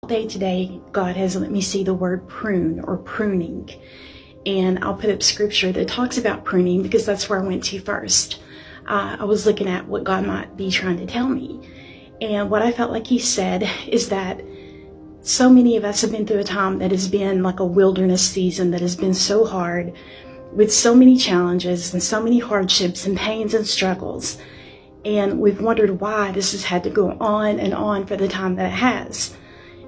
Day today, God has let me see the word prune or pruning. And I'll put up scripture that talks about pruning because that's where I went to first. I was looking at what God might be trying to tell me. And what I felt like he said is that so many of us have been through a time that has been like a wilderness season that has been so hard with so many challenges and so many hardships and pains and struggles. And we've wondered why this has had to go on and on for the time that it has.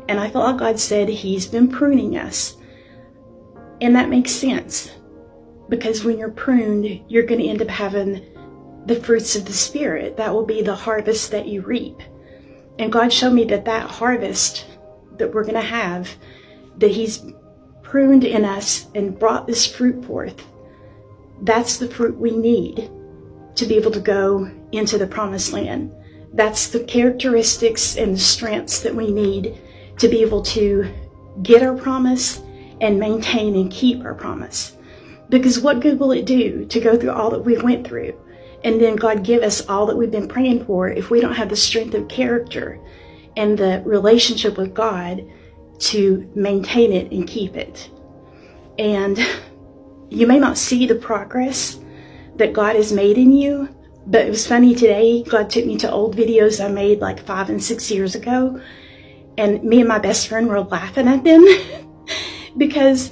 And I felt like God said he's been pruning us. And that makes sense. Because when you're pruned, you're going to end up having the fruits of the Spirit. That will be the harvest that you reap. And God showed me that harvest that we're going to have, that he's pruned in us and brought this fruit forth, that's the fruit we need to be able to go into the promised land. That's the characteristics and the strengths that we need to be able to get our promise and maintain and keep our promise. Because what good will it do to go through all that we went through and then God give us all that we've been praying for if we don't have the strength of character and the relationship with God to maintain it and keep it? And you may not see the progress that God has made in you, but it was funny today, God took me to old videos I made like 5 and 6 years ago. And me and my best friend were laughing at them because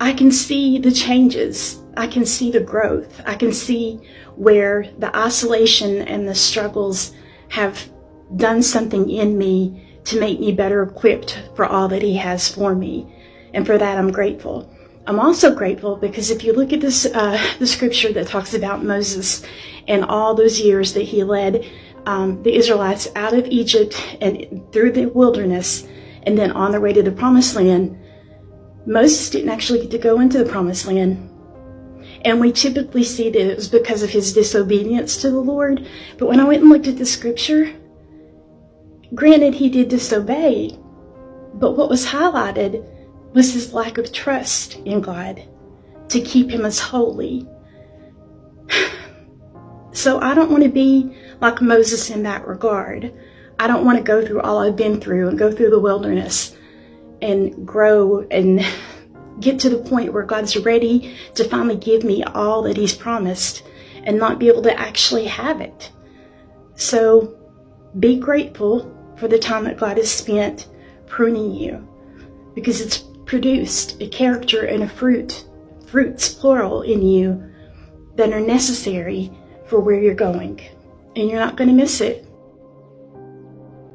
I can see the changes. I can see the growth. I can see where the isolation and the struggles have done something in me to make me better equipped for all that he has for me. And for that, I'm grateful. I'm also grateful because if you look at this, the scripture that talks about Moses and all those years that he led the Israelites out of Egypt and through the wilderness and then on their way to the promised land, Moses didn't actually get to go into the promised land. And we typically see that it was because of his disobedience to the Lord. But when I went and looked at the scripture, granted he did disobey, but what was highlighted was his lack of trust in God to keep him as holy. So I don't want to be like Moses in that regard. I don't want to go through all I've been through and go through the wilderness and grow and get to the point where God's ready to finally give me all that he's promised and not be able to actually have it. So be grateful for the time that God has spent pruning you, because it's produced a character and a fruits plural in you that are necessary for where you're going. And you're not going to miss it.